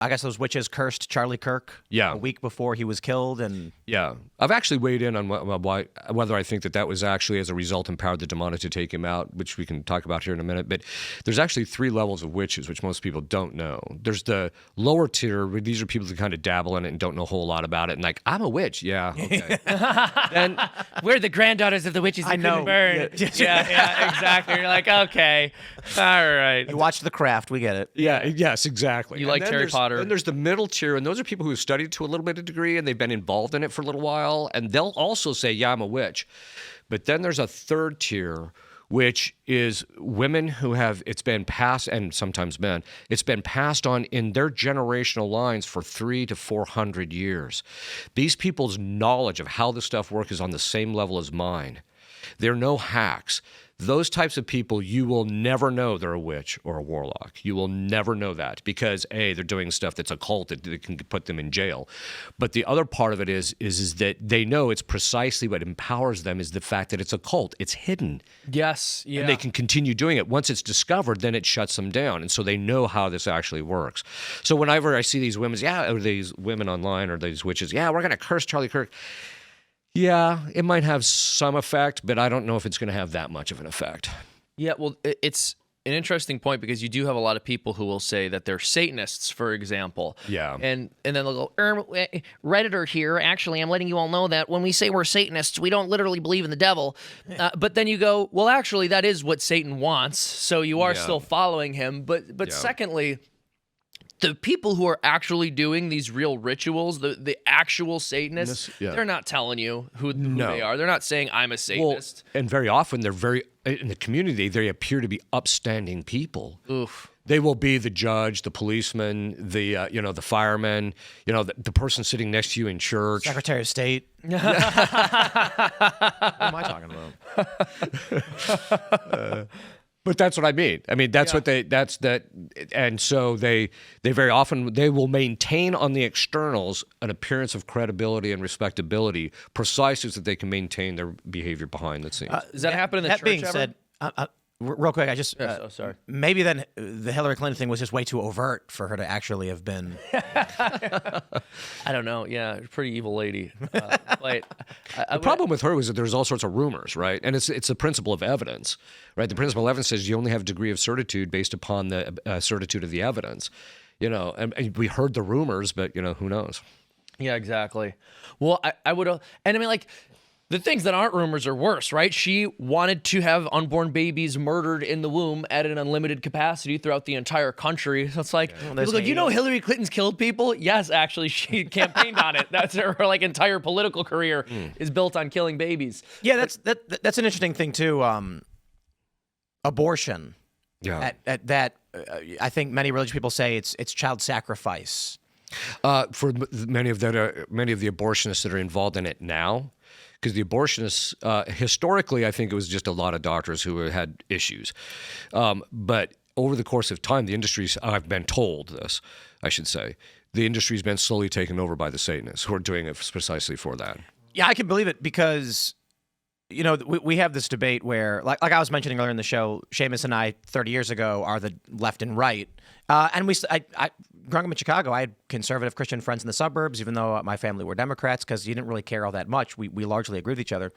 I guess those witches cursed Charlie Kirk a week before he was killed. And yeah, I've actually weighed in on whether I think that was actually as a result empowered the demonic to take him out, which we can talk about here in a minute. But there's actually 3 levels of witches, which most people don't know. There's the lower tier, where these are people that kind of dabble in it and don't know a whole lot about it. And like, I'm a witch. Yeah, okay. Then we're the granddaughters of the witches who couldn't burn. Yeah, exactly. You're like, okay, all right. You watched The Craft. We get it. Yeah, yes, exactly. You like Harry Potter. Then there's the middle tier, and those are people who have studied to a little bit of degree, and they've been involved in it for a little while, and they'll also say, yeah, I'm a witch. But then there's a third tier, which is women who have, it's been passed, and sometimes men, it's been passed on in their generational lines for 300 to 400 years. These people's knowledge of how this stuff works is on the same level as mine. They're no hacks. Those types of people, you will never know they're a witch or a warlock. You will never know that because, A, they're doing stuff that's occult that can put them in jail. But the other part of it is that they know it's precisely what empowers them is the fact that it's occult. It's hidden. Yes, yeah. And they can continue doing it. Once it's discovered, then it shuts them down. And so they know how this actually works. So whenever I see these women online or these witches, we're going to curse Charlie Kirk. Yeah, it might have some effect, but I don't know if it's going to have that much of an effect. Yeah, well, it's an interesting point because you do have a lot of people who will say that they're Satanists, for example. Yeah. And then they'll go, Redditor here, actually, I'm letting you all know that when we say we're Satanists, we don't literally believe in the devil. But then you go, well, actually, that is what Satan wants, so you are still following him. But secondly, the people who are actually doing these real rituals, the actual Satanists, they're not telling you who they are. They're not saying, I'm a Satanist. Well, and very often, they're in the community, they appear to be upstanding people. Oof. They will be the judge, the policeman, the fireman, the person sitting next to you in church. Secretary of State. What am I talking about? But that's what I mean. I mean, that's and so they very often, they will maintain on the externals an appearance of credibility and respectability precisely so that they can maintain their behavior behind the scenes. Does that happen in the church? That being ever? said, real quick, I just sorry. Maybe then the Hillary Clinton thing was just way too overt for her to actually have been. I don't know. Yeah, pretty evil lady. But the problem with her was that there's all sorts of rumors, right? And it's the principle of evidence, right? The principle of evidence says you only have a degree of certitude based upon the certitude of the evidence, And we heard the rumors, but who knows? Yeah, exactly. Well, I would, and I mean, like. The things that aren't rumors are worse, right? She wanted to have unborn babies murdered in the womb at an unlimited capacity throughout the entire country. So it's like, people go, Hillary Clinton's killed people? Yes, actually, she campaigned on it. That's her entire political career is built on killing babies. Yeah, that's an interesting thing too. Abortion. Yeah. I think many religious people say it's child sacrifice. For many of the abortionists that are involved in it now. Because the abortionists, historically, I think it was just a lot of doctors who had issues. But over the course of time, the industry's, I've been told this, I should say, the industry's been slowly taken over by the Satanists who are doing it precisely for that. Yeah, I can believe it because, we have this debate where, like I was mentioning earlier in the show, Seamus and I, 30 years ago, are the left and right. And growing up in Chicago, I had conservative Christian friends in the suburbs, even though my family were Democrats, because you didn't really care all that much. We largely agreed with each other. And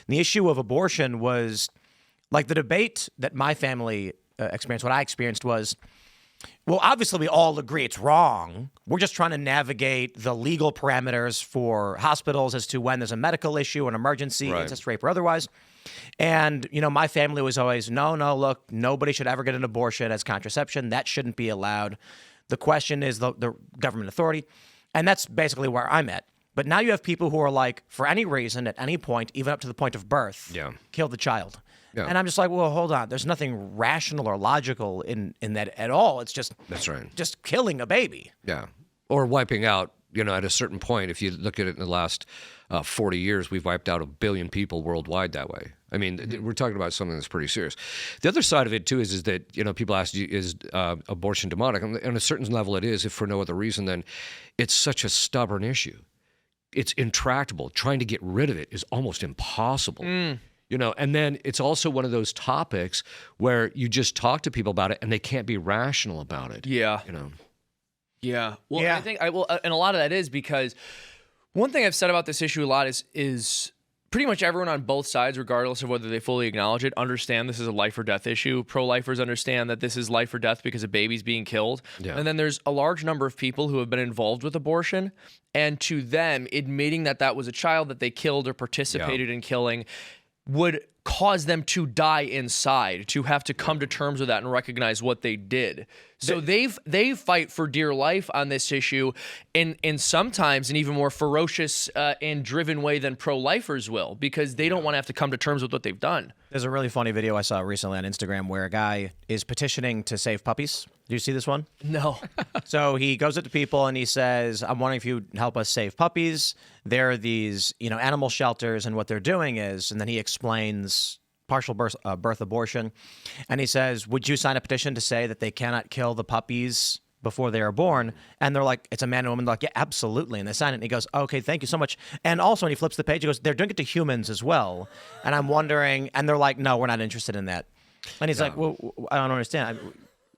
the issue of abortion was, like the debate that my family experienced, what I experienced was, well, obviously we all agree it's wrong. We're just trying to navigate the legal parameters for hospitals as to when there's a medical issue, an emergency, incest, rape, or otherwise. And, my family was always, no, look, nobody should ever get an abortion as contraception. That shouldn't be allowed. The question is the government authority. And that's basically where I'm at. But now you have people who are like, for any reason, at any point, even up to the point of birth, kill the child. Yeah. And I'm just like, well, hold on. There's nothing rational or logical in that at all. It's just just killing a baby. Yeah. Or wiping out, at a certain point, if you look at it in the last 40 years, we've wiped out 1 billion people worldwide that way. I mean, we're talking about something that's pretty serious. The other side of it, too, is that, people ask you, is abortion demonic? On a certain level it is, if for no other reason than it's such a stubborn issue. It's intractable. Trying to get rid of it is almost impossible. And then it's also one of those topics where you just talk to people about it and they can't be rational about it. Yeah. Yeah. Well, Yeah. I think and a lot of that is because one thing I've said about this issue a lot is pretty much everyone on both sides, regardless of whether they fully acknowledge it, understand this is a life or death issue. Pro-lifers understand that this is life or death because a baby's being killed. Yeah. And then there's a large number of people who have been involved with abortion, and to them, admitting that that was a child that they killed or participated in killing would cause them to die inside, to have to come to terms with that and recognize what they did. So they fight for dear life on this issue in sometimes an even more ferocious and driven way than pro-lifers will, because they don't want to have to come to terms with what they've done. There's a really funny video I saw recently on Instagram where a guy is petitioning to save puppies. Do you see this one? No. So he goes up to people and he says, I'm wondering if you'd help us save puppies. There are these, animal shelters, and what they're doing is, and then he explains partial birth abortion. And he says, would you sign a petition to say that they cannot kill the puppies before they are born? And they're like, it's a man and woman. They're like, yeah, absolutely. And they sign it. And he goes, okay, thank you so much. And also, when he flips the page, he goes, they're doing it to humans as well. And I'm wondering, and they're like, no, we're not interested in that. And he's like, well, I don't understand.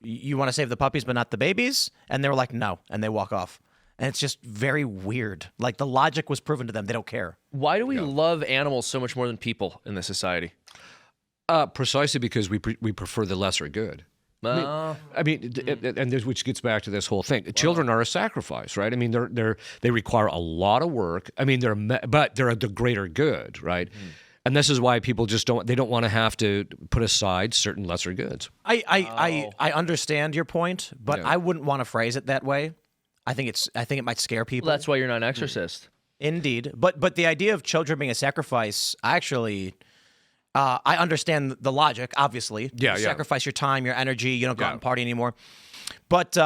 You want to save the puppies, but not the babies? And they were like, no. And they walk off. And it's just very weird. Like, the logic was proven to them. They don't care. Why do we love animals so much more than people in this society? Precisely because we prefer the lesser good. I mean, and this, which gets back to this whole thing. Children are a sacrifice, right? I mean, they require a lot of work. I mean, but they're the greater good, right? And this is why people just don't want to have to put aside certain lesser goods. I understand your point, but I wouldn't want to phrase it that way. I think it might scare people. Well, that's why you're not an exorcist. Indeed. But the idea of children being a sacrifice, actually, I understand the logic, obviously. Yeah, you sacrifice your time, your energy, you don't go out and party anymore. But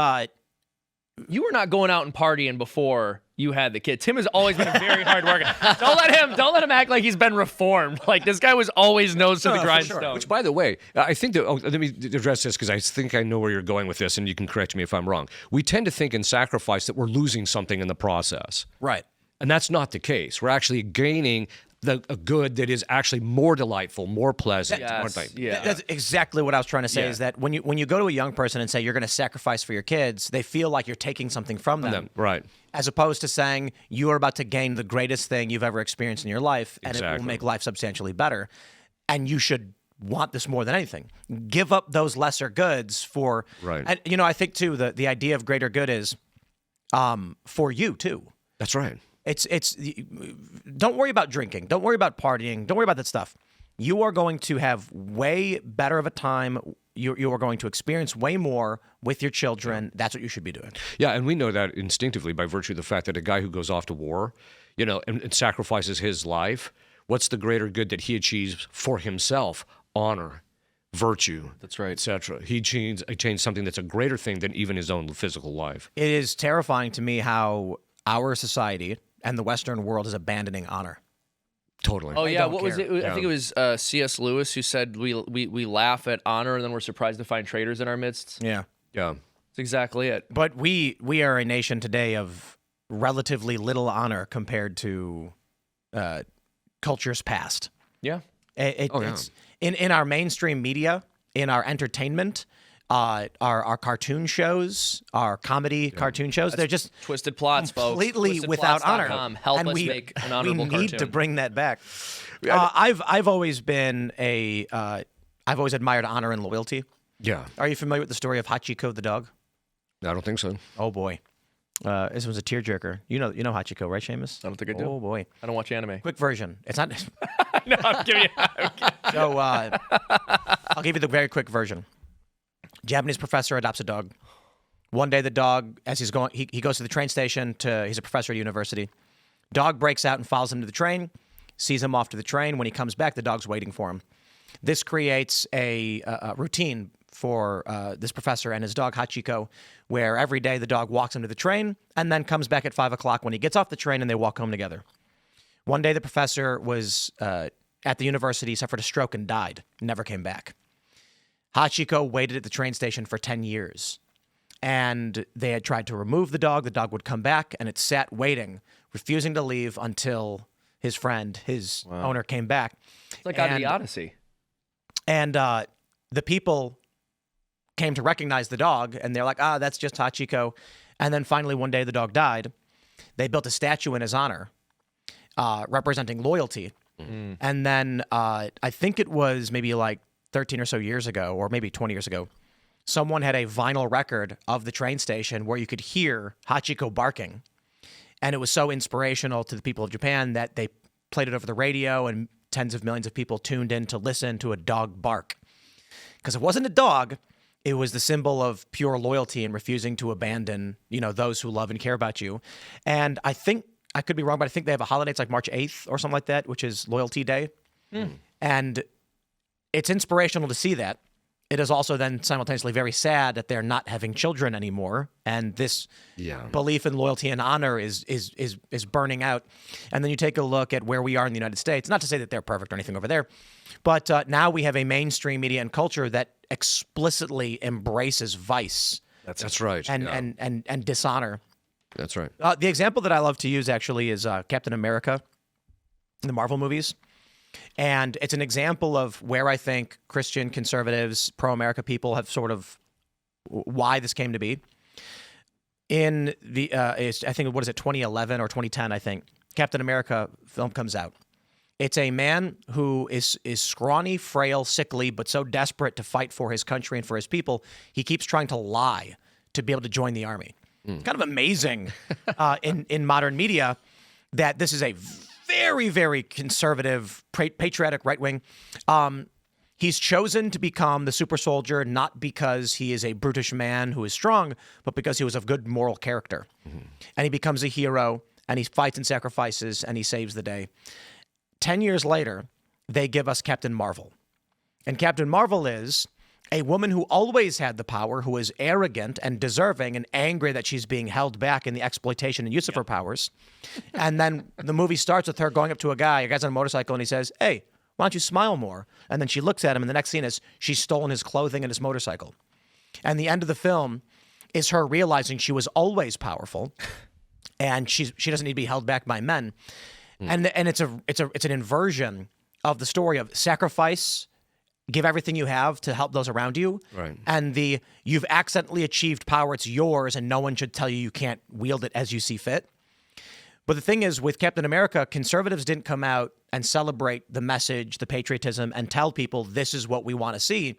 you were not going out and partying before you had the kid. Tim has always been a very hard worker. Don't let him act like he's been reformed. Like, this guy was always nose to the grindstone. Sure. Which, by the way, I think that, let me address this because I think I know where you're going with this, and you can correct me if I'm wrong. We tend to think in sacrifice that we're losing something in the process. right. And that's not the case. We're actually gaining a good that is actually more delightful, more pleasant. Yeah. That's exactly what I was trying to say, is that when you go to a young person and say you're going to sacrifice for your kids, they feel like you're taking something from them. Right. As opposed to saying you are about to gain the greatest thing you've ever experienced in your life, and it will make life substantially better. And you should want this more than anything. Give up those lesser goods for... Right. And, I think, too, the idea of greater good is for you, too. That's right. It's don't worry about drinking. Don't worry about partying. Don't worry about that stuff. You are going to have way better of a time. You are going to experience way more with your children. That's what you should be doing. Yeah, and we know that instinctively by virtue of the fact that a guy who goes off to war, and sacrifices his life, what's the greater good that he achieves for himself? Honor, virtue. That's right. Etc. He changed something that's a greater thing than even his own physical life. It is terrifying to me how our society and the Western world is abandoning honor. Totally. Oh, yeah. don't What was care. it? I think it was C.S. Lewis who said we laugh at honor and then we're surprised to find traitors in our midst. Yeah. Yeah. That's exactly it. But we are a nation today of relatively little honor compared to cultures past. Yeah. It's in our mainstream media, in our entertainment, our cartoon shows, our comedy cartoon shows, they're just Twisted plots, completely folks. without honor. Help and us make an honorable we need cartoon. to bring that back. I've always been I've always admired honor and loyalty. Yeah. Are you familiar with the story of Hachiko the dog? I don't think so. Oh boy, this was a tearjerker. You know Hachiko, right, Seamus? I don't think I do. Oh boy. I don't watch anime. Quick version. It's not. No, I'm giving you. So I'll give you the very quick version. Japanese professor adopts a dog. One day the dog, as he's going, he goes to the train station he's a professor at university. Dog breaks out and follows him to the train, sees him off to the train. When he comes back, the dog's waiting for him. This creates a routine for this professor and his dog Hachiko, where every day the dog walks him to the train and then comes back at 5 o'clock when he gets off the train, and they walk home together. One day the professor was at the university, suffered a stroke and died, never came back. Hachiko waited at the train station for 10 years, and they had tried to remove the dog. The dog would come back, and it sat waiting, refusing to leave until his friend, his owner, came back. It's like out of the Odyssey. And the people came to recognize the dog, and they're like, that's just Hachiko. And then finally, one day the dog died. They built a statue in his honor, representing loyalty. And then I think it was maybe like 13 or so years ago, or maybe 20 years ago, someone had a vinyl record of the train station where you could hear Hachiko barking. And it was so inspirational to the people of Japan that they played it over the radio, and tens of millions of people tuned in to listen to a dog bark. Because it wasn't a dog, it was the symbol of pure loyalty and refusing to abandon, those who love and care about you. And I think, I could be wrong, but I think they have a holiday. It's like March 8th or something like that, which is Loyalty Day. And it's inspirational to see that. It is also then simultaneously very sad that they're not having children anymore, and this belief in loyalty and honor is burning out. And then you take a look at where we are in the United States. Not to say that they're perfect or anything over there, but now we have a mainstream media and culture that explicitly embraces vice. That's right. And dishonor. That's right. The example that I love to use actually is Captain America in the Marvel movies. And it's an example of where I think Christian conservatives, pro-America people have sort of why this came to be. In the, I think, 2011 or 2010, I think, Captain America film comes out. It's a man who is scrawny, frail, sickly, but so desperate to fight for his country and for his people, he keeps trying to lie to be able to join the army. Kind of amazing in modern media that this is a very, very conservative, patriotic right wing. He's chosen to become the super soldier not because he is a brutish man who is strong, but because he was of good moral character. And he becomes a hero, and he fights and sacrifices, and he saves the day. 10 years later, they give us Captain Marvel. And Captain Marvel is a woman who always had the power, who is arrogant and deserving and angry that she's being held back in the exploitation and use of her powers. And then the movie starts with her going up to a guy's on a motorcycle, and he says, "Hey, why don't you smile more?" And then she looks at him, and the next scene is she's stolen his clothing and his motorcycle. And the end of the film is her realizing she was always powerful, and she doesn't need to be held back by men. And it's an inversion of the story of sacrifice, give everything you have to help those around you. Right. And you've accidentally achieved power, it's yours, and no one should tell you can't wield it as you see fit. But the thing is, with Captain America, conservatives didn't come out and celebrate the message, the patriotism, and tell people this is what we want to see.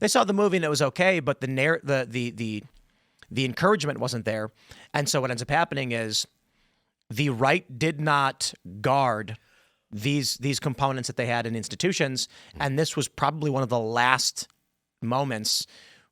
They saw the movie and it was okay, but the encouragement wasn't there. And so what ends up happening is the right did not guard these components that they had in institutions, and this was probably one of the last moments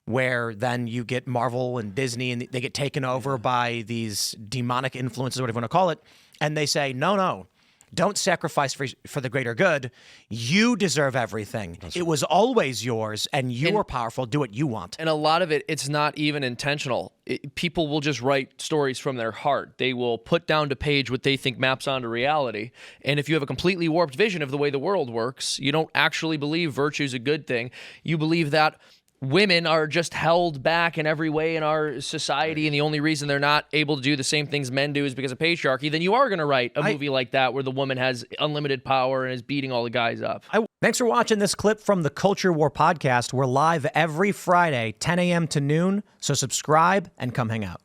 where then you get Marvel and Disney, and they get taken over by these demonic influences, whatever you want to call it, and they say, no, don't sacrifice for the greater good. You deserve everything. It was always yours, and you are powerful. Do what you want. And a lot of it's not even intentional. People will just write stories from their heart. They will put down to page what they think maps onto reality. And if you have a completely warped vision of the way the world works, you don't actually believe virtue is a good thing. You believe that women are just held back in every way in our society, and the only reason they're not able to do the same things men do is because of patriarchy, then you are going to write a movie like that where the woman has unlimited power and is beating all the guys up. Thanks for watching this clip from the Culture War podcast. We're live every Friday, 10 a.m. to noon, so subscribe and come hang out.